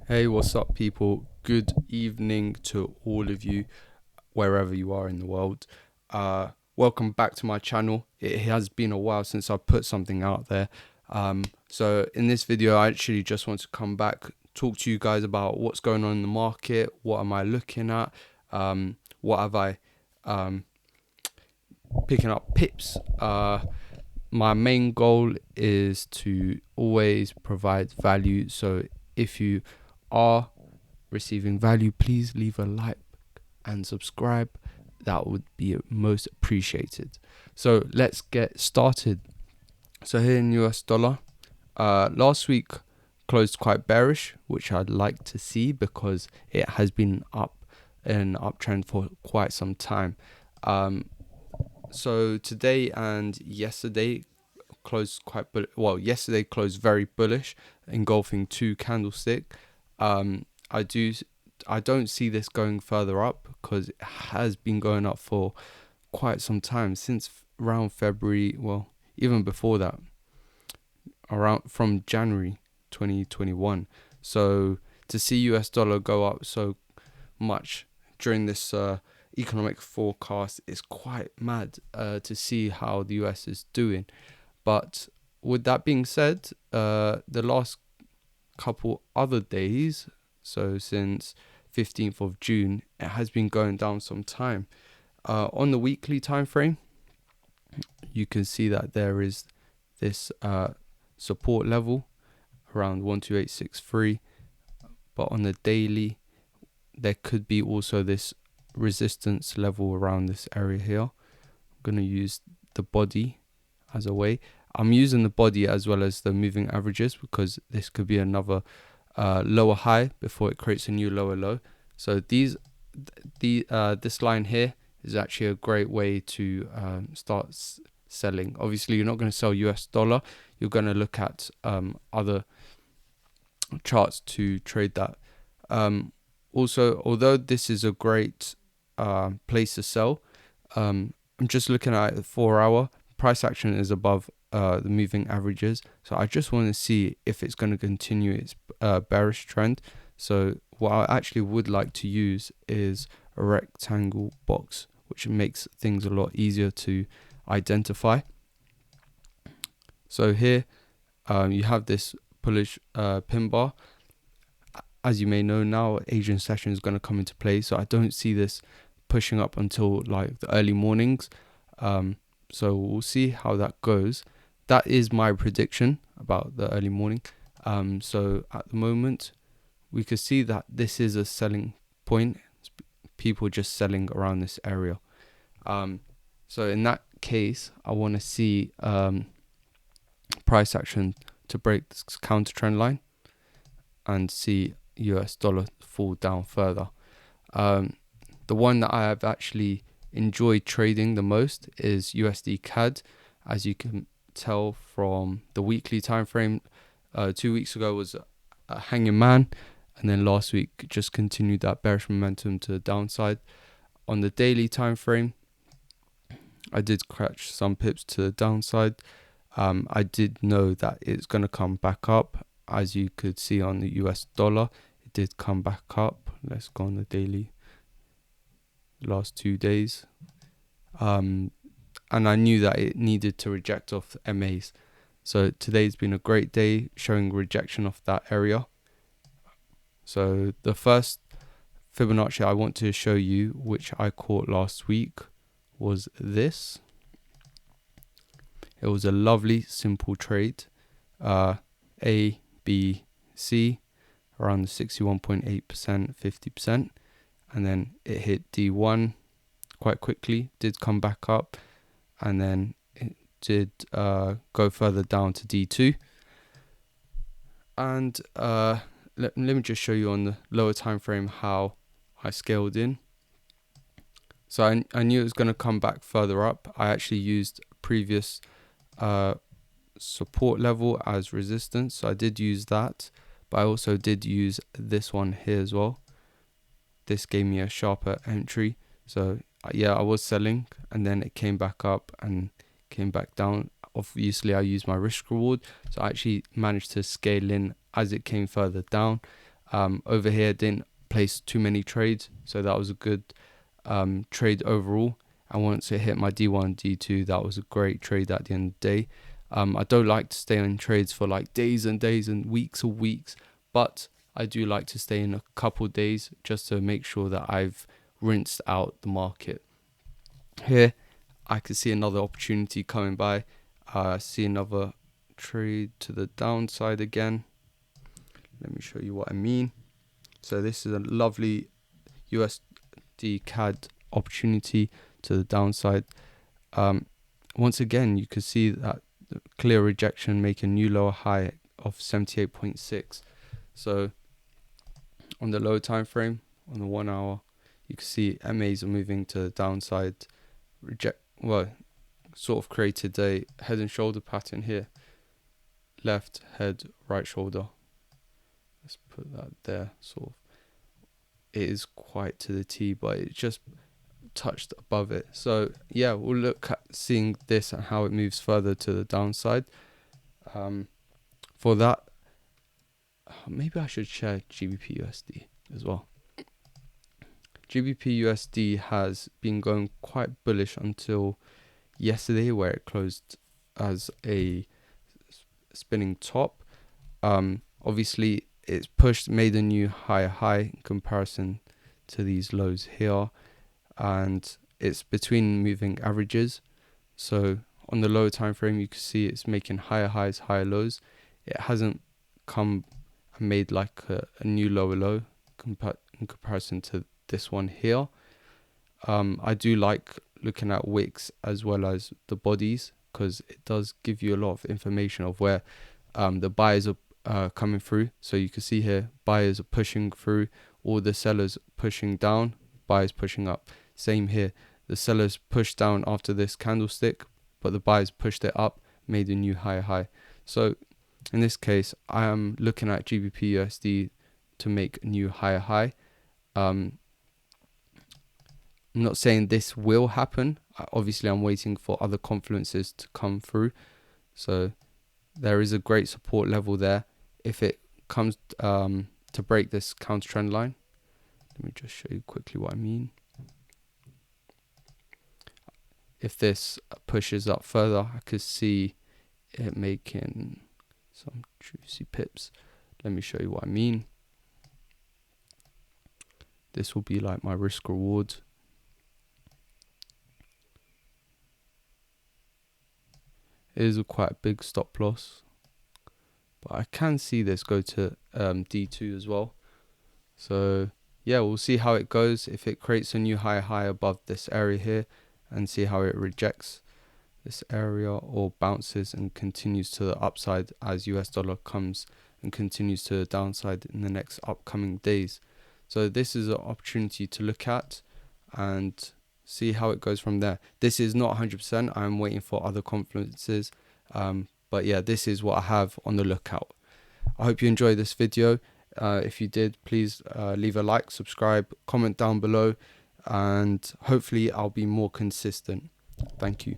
Hey, what's up, people? Good evening to all of you, wherever you are in the world. Welcome back to my channel. It has been a while since I put something out there. So in this video, I actually just want to come back, talk to you guys about what's going on in the market. What am I looking at? What have I picking up pips? My main goal is to always provide value. So if you are receiving value, please leave a like and subscribe. That would be most appreciated. So let's get started. So here in US dollar, last week closed quite bearish, which I'd like to see because it has been up in an uptrend for quite some time. So today and yesterday closed quite yesterday closed very bullish, engulfing two candlestick. I don't see this going further up because it has been going up for quite some time, since around February, well, even before that, around from January 2021. So to see US dollar go up so much during this economic forecast is quite mad to see how the US is doing. But with that being said, the last couple other days, so since 15th of June, it has been going down some time. On the weekly time frame, you can see that there is this support level around 12863, but on the daily there could be also this resistance level around this area here. I'm going to use the body as a way. I'm using the body as well as the moving averages because this could be another lower high before it creates a new lower low. So this line here is actually a great way to start selling. Obviously, you're not going to sell US dollar. You're going to look at other charts to trade that. Also, although this is a great place to sell, I'm just looking at the 4 hour. Price action is above the moving averages, so I just want to see if it's going to continue its bearish trend. So what I actually would like to use is a rectangle box, which makes things a lot easier to identify. So here you have this bullish pin bar. As you may know now, Asian session is going to come into play, so I don't see this pushing up until like the early mornings. So we'll see how that goes. That is my prediction about the early morning. So at the moment, we could see that this is a selling point. People just selling around this area. So in that case, I want to see price action to break this counter trend line and see US dollar fall down further. The one that I have actually enjoyed trading the most is Usdcad. As you can tell from the weekly time frame, 2 weeks ago was a hanging man, and then last week just continued that bearish momentum to the downside. On the daily time frame, I did catch some pips to the downside. I did know that it's going to come back up. As you could see on the US dollar, it did come back up. Let's go on the daily. Last 2 days, and I knew that it needed to reject off MAs. So today's been a great day showing rejection of that area. So the first Fibonacci I want to show you, which I caught last week, was this. It was a lovely simple trade, A, B, C, around the 61.8%, 50%. And then it hit D1 quite quickly, did come back up, and then it did go further down to D2. And let me just show you on the lower time frame how I scaled in. So I knew it was going to come back further up. I actually used previous support level as resistance, so I did use that, but I also did use this one here as well. This gave me a sharper entry. So yeah, I was selling, and then it came back up and came back down. Obviously, I used my risk reward, so I actually managed to scale in as it came further down. Over here, didn't place too many trades, so that was a good trade overall. And once it hit my D1, D2, that was a great trade at the end of the day. I don't like to stay on trades for like days and days and weeks or weeks, but I do like to stay in a couple days just to make sure that I've rinsed out the market. Here, I can see another opportunity coming by. See another trade to the downside again. Let me show you what I mean. So this is a lovely USD CAD opportunity to the downside. Once again, you can see that clear rejection, make a new lower high of 78.6. So on the low time frame, on the 1 hour, you can see MAs are moving to the downside. Sort of created a head and shoulder pattern here. Left head, right shoulder. Let's put that there. Sort of. It is quite to the T, but it just touched above it. So yeah, we'll look at seeing this and how it moves further to the downside. For that, maybe I should share GBPUSD as well. GBPUSD has been going quite bullish until yesterday, where it closed as a spinning top. Obviously it's made a new higher high in comparison to these lows here, and it's between moving averages. So on the lower time frame, you can see it's making higher highs, higher lows. It hasn't come and made like a new lower low in comparison to this one here. I do like looking at wicks as well as the bodies, because it does give you a lot of information of where the buyers are coming through. So you can see here, buyers are pushing through, all the sellers pushing down, buyers pushing up. Same here, the sellers pushed down after this candlestick, but the buyers pushed it up, made a new higher high. So in this case, I am looking at GBPUSD to make a new higher high. I'm not saying this will happen. Obviously, I'm waiting for other confluences to come through. So there is a great support level there. If it comes to break this counter trend line, let me just show you quickly what I mean. If this pushes up further, I could see it making some juicy pips. Let me show you what I mean. This will be like my risk reward. It is quite a big stop loss, but I can see this go to D2 as well. So yeah, we'll see how it goes. If it creates a new high above this area here, and see how it rejects this area or bounces and continues to the upside as US dollar comes and continues to the downside in the next upcoming days. So this is an opportunity to look at and see how it goes from there. This is not 100%. I'm waiting for other confluences. But yeah, this is what I have on the lookout. I hope you enjoyed this video. If you did, please leave a like, subscribe, comment down below, and hopefully I'll be more consistent. Thank you.